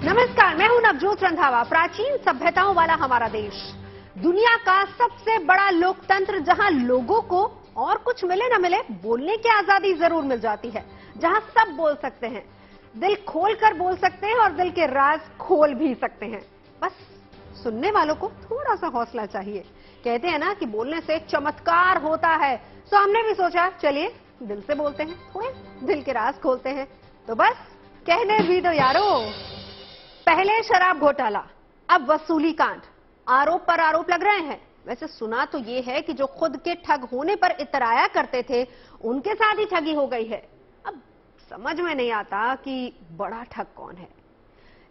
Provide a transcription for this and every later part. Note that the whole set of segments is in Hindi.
नमस्कार, मैं हूं नवजोत रंधावा। प्राचीन सभ्यताओं वाला हमारा देश, दुनिया का सबसे बड़ा लोकतंत्र, जहां लोगों को और कुछ मिले न मिले बोलने की आजादी जरूर मिल जाती है, जहां सब बोल सकते हैं, दिल खोल कर बोल सकते हैं और दिल के राज खोल भी सकते हैं। बस सुनने वालों को थोड़ा सा हौसला चाहिए। कहते हैं ना कि बोलने से चमत्कार होता है, तो हमने भी सोचा चलिए दिल से बोलते हैं, थोड़े दिल के राज खोलते हैं। तो बस कहने भी दो यारो। पहले शराब घोटाला, अब वसूली कांड, आरोप पर आरोप लग रहे हैं। वैसे सुना तो ये है कि जो खुद के ठग होने पर इतराया करते थे, उनके साथ ही ठगी हो गई है। अब समझ में नहीं आता कि बड़ा ठग कौन है।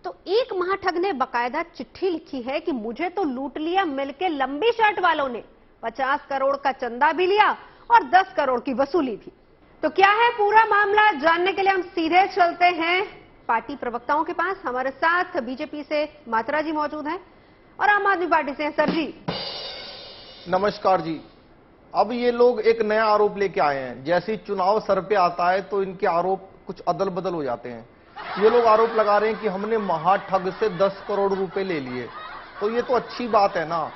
तो एक महाठग ने बकायदा चिट्ठी लिखी है कि मुझे तो लूट लिया मिलके लंबी शर्ट वालों ने, 50 करोड़ का चंदा भी लिया और 10 करोड़ की वसूली भी। तो क्या है पूरा मामला, जानने के लिए हम सीधे चलते हैं पार्टी प्रवक्ताओं के पास। हमारे साथ बीजेपी से मात्रा जी मौजूद हैं और आम आदमी पार्टी से हैं सर जी। नमस्कार जी। अब ये लोग एक नया आरोप लेके आए हैं। जैसे ही चुनाव सर पे आता है तो इनके आरोप कुछ अदल बदल हो जाते हैं। ये लोग आरोप लगा रहे हैं कि हमने महाठग से 10 करोड़ रुपए ले लिए। तो ये तो अच्छी बात है ना,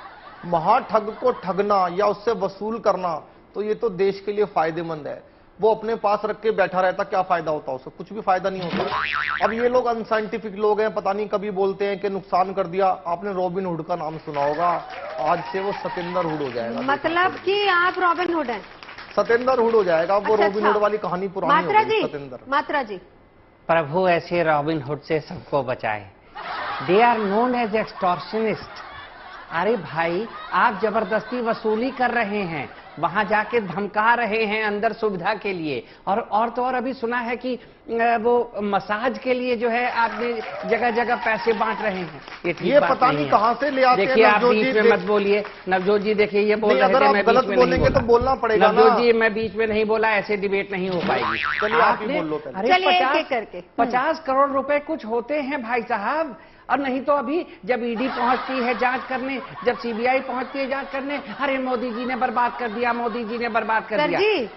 महाठग को ठगना या उससे वसूल करना, तो ये तो देश के लिए फायदेमंद है। वो अपने पास रख के बैठा रहता, क्या फायदा होता उससे? कुछ भी फायदा नहीं होता। अब ये लोग अनसाइंटिफिक लोग हैं, पता नहीं कभी बोलते हैं कि नुकसान कर दिया। आपने रॉबिन हुड का नाम सुना होगा, आज से वो सतेंद्र हुड हो जाएगा। मतलब कि आप रॉबिन हुड हैं? सतेंद्र हुड हो जाएगा वो। रॉबिन हुड वाली कहानी पुरानी हो गई। सतेंद्र। मात्रा जी। प्रभु ऐसे रॉबिन हुड से सबको बचाए। They are known as extortionist. अरे भाई, आप जबरदस्ती वसूली कर रहे हैं, वहां जाके धमका रहे हैं अंदर सुविधा के लिए। और तो और अभी सुना है कि वो मसाज के लिए जो है आपने जगह जगह पैसे बांट रहे हैं। ये पता नहीं कहां से ले आते हैं। देखिए आप बीच में मत बोलिए नवजोत जी। देखिए ये बोल रहे थे, मैं गलत बोलेंगे तो बोलना पड़ेगा। नवजोत जी मैं बीच में नहीं बोला, ऐसे डिबेट नहीं हो पाएगी। चलिए आप ही बोल लो। अरे 50 करोड़ रुपए कुछ होते हैं भाई साहब। और नहीं तो अभी जब ईडी पहुंचती है जांच करने, जब सीबीआई पहुंचती है जांच करने, अरे मोदी जी ने बर्बाद कर दिया, मोदी जी ने बर्बाद कर दिया। जी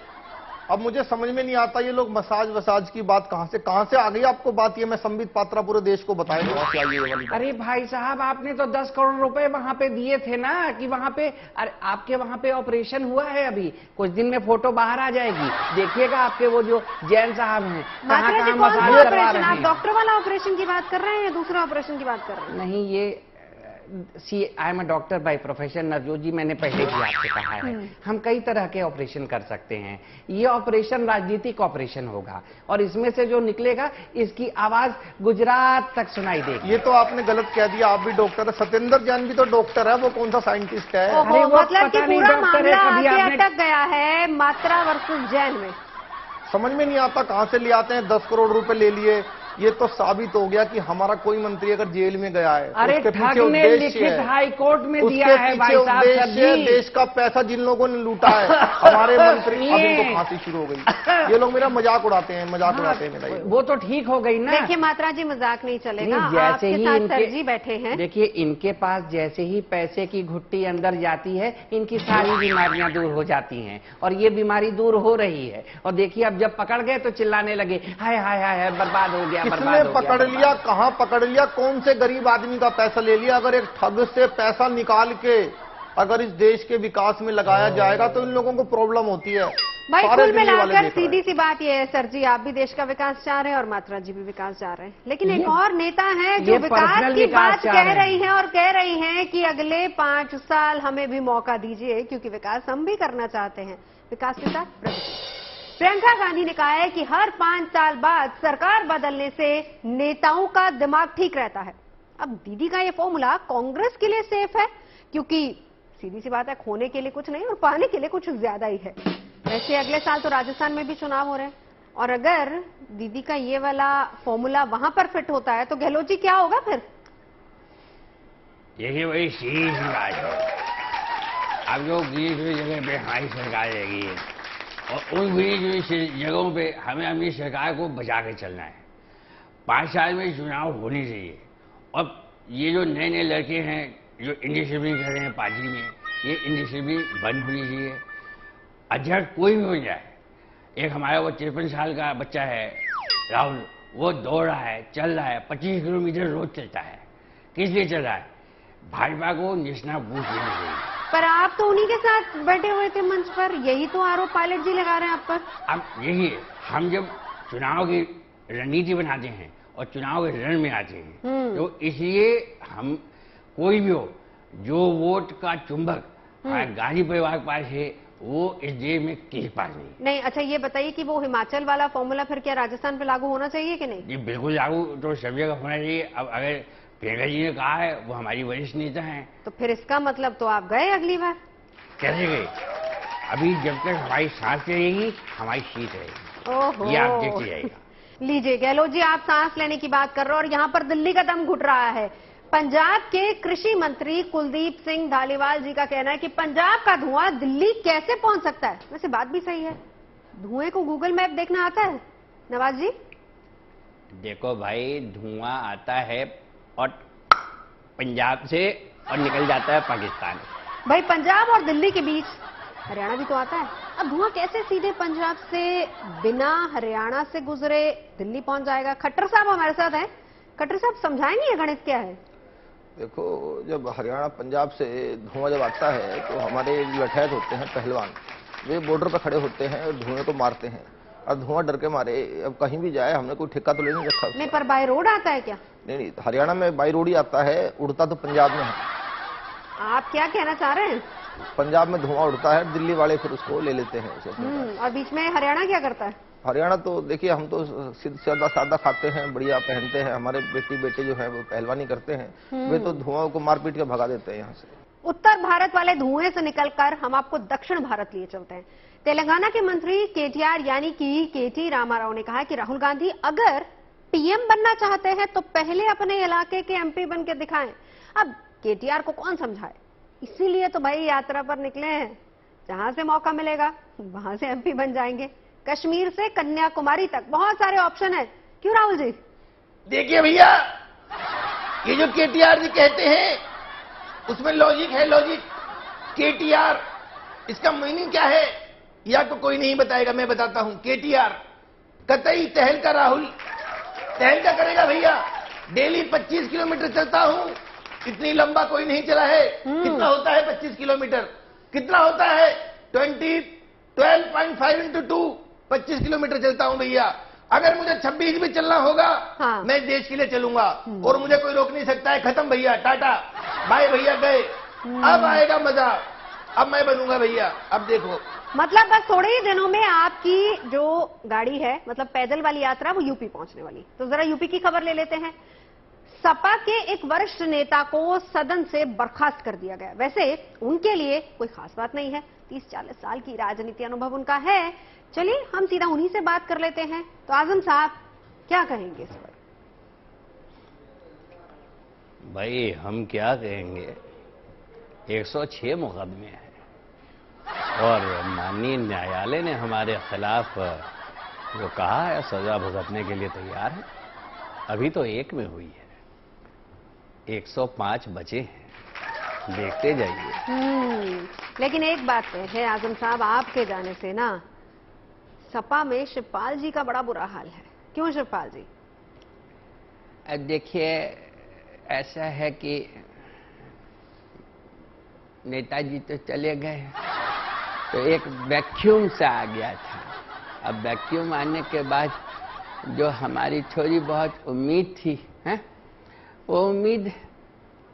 अब मुझे समझ में नहीं आता ये लोग मसाज वसाज की बात कहां से आ गई आपको बात? ये मैं संबित पात्रा पूरे देश को बताए कहां से आई ये वाली बात। अरे भाई साहब, आपने तो 10 करोड़ रुपए वहां पे दिए थे ना, कि वहां पे, अरे आपके वहां पे ऑपरेशन हुआ है अभी कुछ दिन में, फोटो बाहर आ जाएगी, देखिएगा आपके वो जो जैन साहब हैं कहां मसाज करवा रहे हैं। आप डॉक्टर वाला ऑपरेशन की बात कर रहे हैं या दूसरा ऑपरेशन की बात कर रहे हैं? नहीं, ये I am a doctor by profession. Navjot ji मैंने पहले भी आपसे कहा है, हम कई तरह के ऑपरेशन कर सकते हैं। ये ऑपरेशन राजनीतिक ऑपरेशन होगा और इसमें से जो निकलेगा इसकी आवाज गुजरात तक सुनाई देगी। ये तो आपने गलत कह दिया। आप भी डॉक्टर है, सत्येंद्र जैन भी तो डॉक्टर है, वो कौन सा साइंटिस्ट है? अरे वो मतलब कि पूरा मामला आगे अटक गया है मात्रा वर्सेस जैन में। समझ में नहीं आता कहां से ले आते हैं। 10 करोड़ रुपए ले लिए। ये तो साबित हो गया कि हमारा कोई मंत्री अगर जेल में गया है, अरे ठग ने लिखित हाई कोर्ट में दिया है भाई साहब। देश का पैसा जिन लोगों ने लूटा है हमारे मंत्री, अब इनको फांसी शुरू हो गई। ये लोग मेरा मजाक उड़ाते हैं, मजाक उड़ाते हैं मेरा। वो तो ठीक हो गई ना। देखिए मात्रा जी, मजाक नहीं चलेगा। जैसे ही सर जी बैठे हैं, देखिए इनके पास जैसे ही पैसे की घुट्टी अंदर जाती है, इनकी सारी बीमारियां दूर हो जाती हैं और ये बीमारी दूर हो रही है। और देखिए अब जब पकड़ गए तो चिल्लाने लगे, हाय हाय हाय बर्बाद हो गया, बर्बाद हो गया। पकड़ लिया? कहां पकड़ लिया? कौन से गरीब आदमी का पैसा ले लिया? अगर एक ठग से पैसा निकाल के अगर इस देश के विकास में लगाया जाएगा तो इन लोगों को प्रॉब्लम होती है। भाई कुल मिलाकर सीधी सी बात यह है सर जी, आप भी देश का विकास चाह रहे हैं और मात्रा जी भी विकास चाह रहे हैं, लेकिन एक और नेता है जो विकास की बात कह रही हैं और कह रही हैं कि अगले 5 साल हमें भी मौका दीजिए, क्योंकि विकास हम भी करना चाहते हैं। विकास के साथ प्रगति। प्रियंका गांधी ने कहा है कि हर 5 साल बाद सरकार बदलने से नेताओं का दिमाग ठीक रहता है। अब दीदी का ये फॉर्मूला कांग्रेस के लिए सेफ है, क्योंकि सीधी सी बात है, खोने के लिए कुछ नहीं और पाने के लिए कुछ ज्यादा ही है। वैसे अगले साल तो राजस्थान में भी चुनाव हो रहे हैं और अगर दीदी का ये वाला फॉर्मूला वहां पर फिट होता है तो गहलोत जी क्या होगा फिर? देखिए वही सीधी सी बात है। अब जो बीच में जगह पे हमारी सरकार रहेगी और उन बीच जगहों पे हमें अपनी सरकार को बचा के चलना है। 5 साल में चुनाव होने चाहिए। और ये जो नए नए लड़के हैं जो इंडिसिप्लिन कर रहे हैं पार्टी में, ये इंडिसिप्लिन बंद होनी चाहिए। अध्यक्ष कोई भी हो जाए, एक हमारा वो 53 साल का बच्चा है राहुल, वो दौड़ रहा है, चल रहा है, 25 किलोमीटर रोज चलता है। किस लिए चल रहा है? भाजपा को निशाना बूथ देने के लिए। पर आप तो उन्हीं के साथ बैठे हुए थे मंच पर, यही तो आरोप पायलट जी लगा रहे हैं आप पर। अब यही है, हम जब चुनाव की रणनीति बनाते हैं और चुनाव के रण में आते हैं तो इसलिए हम कोई भी हो, जो वोट का चुंबक गांधी परिवार के पास है वो इस देश में किसी के पास नहीं। अच्छा ये बताइए कि वो हिमाचल वाला फॉर्मूला फिर क्या राजस्थान पे लागू होना चाहिए कि नहीं? जी बिल्कुल लागू तो सब जगह होना चाहिए। अब अगर प्रियंका जी ने कहा है, वो हमारी वरिष्ठ नेता हैं। तो फिर इसका मतलब तो आप गए अगली बार? कैसे गए? अभी जब तक हमारी सांस रहेगी हमारी सीट रहेगी। ओहो, ये आप देखते जाइएगा। लीजिए गहलोत जी, आप सांस लेने की बात कर रहे हो और यहाँ पर दिल्ली का दम घुट रहा है। पंजाब के कृषि मंत्री कुलदीप सिंह धालीवाल जी का कहना है कि पंजाब का धुआं दिल्ली कैसे पहुंच सकता है। वैसे बात भी सही है, धुएं को गूगल मैप देखना आता है नवाज जी? देखो भाई, धुआं आता है और पंजाब से और निकल जाता है पाकिस्तान। भाई पंजाब और दिल्ली के बीच हरियाणा भी तो आता है। अब धुआं कैसे सीधे पंजाब से बिना हरियाणा से गुजरे दिल्ली पहुंच जाएगा? खट्टर साहब हमारे साथ हैं। खट्टर साहब समझाएंगे ये गणित क्या है? देखो, जब हरियाणा पंजाब से धुआं जब आता है तो हमारे लठैत होते हैं पहलवान, वे बॉर्डर पर खड़े होते हैं और धुएं को मारते हैं। और धुआं डर के मारे अब कहीं भी जाए, हमने कोई ठेका तो ले नहीं रखा। नहीं, पर बाय रोड आता है क्या? नहीं, हरियाणा में बाई रोड ही आता है, उड़ता तो पंजाब में है। आप क्या कहना चाह रहे हैं? पंजाब में धुआं उड़ता है, दिल्ली वाले फिर उसको ले लेते हैं उसे अपने पास। और बीच में हरियाणा क्या करता है? हरियाणा तो देखिए, हम तो सादा सादा खाते हैं, बढ़िया पहनते हैं। हमारे बेटे जो है वो पहलवानी करते हैं, वे तो धुआं को मार पीट के भगा देते हैं यहाँ से। उत्तर भारत वाले धुएं से निकलकर हम आपको दक्षिण भारत लिए चलते हैं। तेलंगाना के मंत्री केटीआर यानी कि केटी रामाराव ने कहा कि राहुल गांधी अगर पीएम बनना चाहते हैं तो पहले अपने इलाके के एमपी बन के दिखाएं। अब केटीआर को कौन समझाए, इसीलिए तो भाई यात्रा पर निकले हैं। जहां से मौका मिलेगा वहां से एमपी बन जाएंगे। कश्मीर से कन्याकुमारी तक बहुत सारे ऑप्शन है। क्यों राहुल जी? देखिए भैया, ये जो केटीआर जी कहते हैं उसमें लॉजिक है। लॉजिक केटीआर, इसका मीनिंग क्या है या तो कोई नहीं बताएगा, मैं बताता हूं। केटीआर कतई तहलका राहुल तहलका करेगा भैया। डेली 25 किलोमीटर चलता हूं, इतनी लंबा कोई नहीं चला है। कितना होता है 25 किलोमीटर? कितना होता है? 12.5 into 2, 25 किलोमीटर चलता हूं भैया। अगर मुझे 26 भी चलना होगा, हाँ। मैं देश के लिए चलूंगा और मुझे कोई रोक नहीं सकता है। खत्म भैया, टाटा बाय भैया, गए। अब आएगा मजा, अब मैं बनूंगा भैया। अब देखो, मतलब बस थोड़े ही दिनों में आपकी जो गाड़ी है, मतलब पैदल वाली यात्रा, वो यूपी पहुंचने वाली। तो जरा यूपी की खबर ले लेते हैं। सपा के एक वरिष्ठ नेता को सदन से बर्खास्त कर दिया गया। वैसे उनके लिए कोई खास बात नहीं है, 30-40 साल की राजनीति अनुभव उनका है। चलिए हम सीधा उन्हीं से बात कर लेते हैं। तो आजम साहब क्या कहेंगे इस पर? भाई हम क्या कहेंगे, 106 मुकदमे हैं और माननीय न्यायालय ने हमारे खिलाफ जो कहा है सजा भुगतने के लिए तैयार है। अभी तो एक में हुई है, 105 बचे हैं, देखते जाइए। लेकिन एक बात है आजम साहब, आपके जाने से ना सपा में शिवपाल जी का बड़ा बुरा हाल है। क्यों शिवपाल जी? देखिए, ऐसा है कि नेताजी तो चले गए तो एक वैक्यूम सा आ गया था। अब वैक्यूम आने के बाद जो हमारी थोड़ी बहुत उम्मीद थी, हैं, वो उम्मीद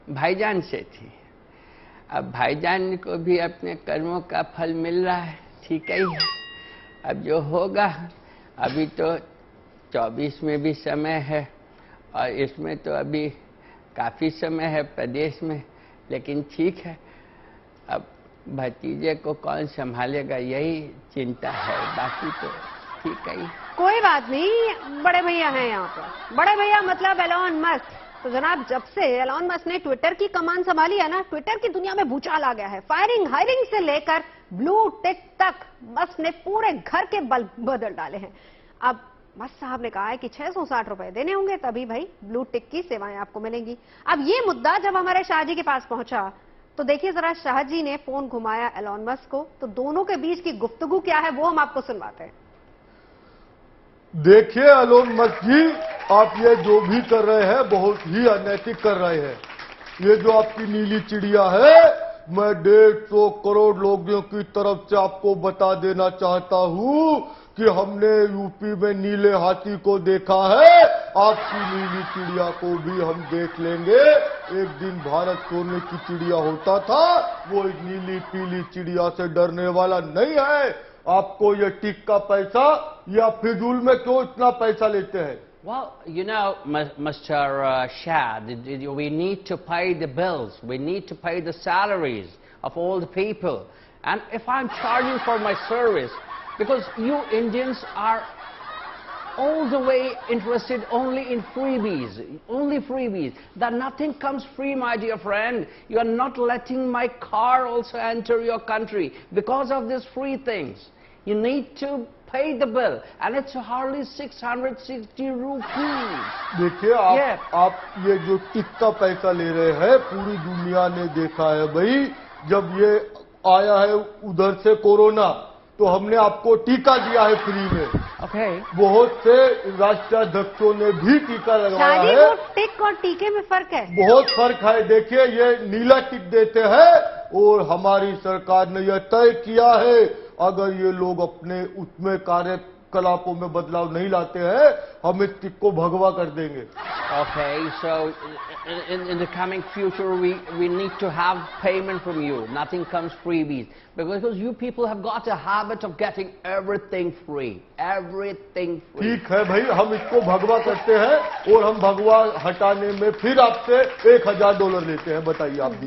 भाईजान से थी। अब भाईजान को भी अपने कर्मों का फल मिल रहा है, ठीक ही है। अब जो होगा, अभी तो 24 में भी समय है और इसमें तो अभी काफी समय है प्रदेश में, लेकिन ठीक है। अब भतीजे को कौन संभालेगा, यही चिंता है, बाकी तो ठीक ही। कोई बात नहीं, बड़े भैया हैं यहाँ पर। बड़े भैया मतलब एलॉन मस्क। तो जनाब, जब से एलॉन मस्क ने ट्विटर की कमान संभाली है ना, ट्विटर की दुनिया में भूचाल आ गया है। फायरिंग हायरिंग से लेकर ब्लू टिक तक मस्क ने पूरे घर के बल्ब बदल डाले हैं। अब मस्क साहब ने कहा है कि 660 रुपए देने होंगे तभी भाई ब्लू टिक की सेवाएं आपको मिलेंगी। अब ये मुद्दा जब हमारे शाह जी के पास पहुंचा तो देखिए जरा, शाह जी ने फोन घुमाया एलॉन मस्क को, तो दोनों के बीच की गुफ्तगू क्या है वो हम आपको सुनवाते हैं। देखिए अलोन मस्क जी, आप ये जो भी कर रहे हैं बहुत ही अनैतिक कर रहे हैं। ये जो आपकी नीली चिड़िया है, मैं 150 करोड़ लोगों की तरफ से आपको बता देना चाहता हूँ कि हमने यूपी में नीले हाथी को देखा है, आपकी नीली चिड़िया को भी हम देख लेंगे। एक दिन भारत सोने की चिड़िया होता था, वो एक नीली पीली चिड़िया से डरने वाला नहीं है। आपको ये टिक का पैसा या फिजूल में क्यों इतना पैसा लेते हैं? Well, you know, Mr. Shah, we need to pay the bills. We need to pay the salaries of all the people. And if I'm charging for my service, because you Indians are all the way interested only in freebies, that nothing comes free, my dear friend. You are not letting my car also enter your country because of these free things. You need to pay the bill, and it's hardly 660 rupees. देखिए आप ये जो टिक का पैसा ले रहे हैं, पूरी दुनिया ने देखा है भाई। जब ये आया है उधर से कोरोना, तो हमने आपको टीका दिया है फ्री में। Okay. बहुत से राष्ट्राध्यक्षों ने भी टीका लगवाया शादी है। वो टिक और टीके में फर्क है। बहुत फर्क है। देखिए ये नीला टिक देते हैं, और हमारी सरकार ने यह तय किया है, अगर ये लोग अपने उसमें कार्यकलापों में बदलाव नहीं लाते हैं, हम इस टिक को भगवा कर देंगे। Okay, so in the coming future, we need to have payment from you. Nothing comes freebies, because you people have got a habit of getting everything free. Everything free. ठीक है भाई, हम इसको भगवा करते हैं, और हम भगवा हटाने में फिर आपसे $1000 लेते हैं। बताइए आप भी।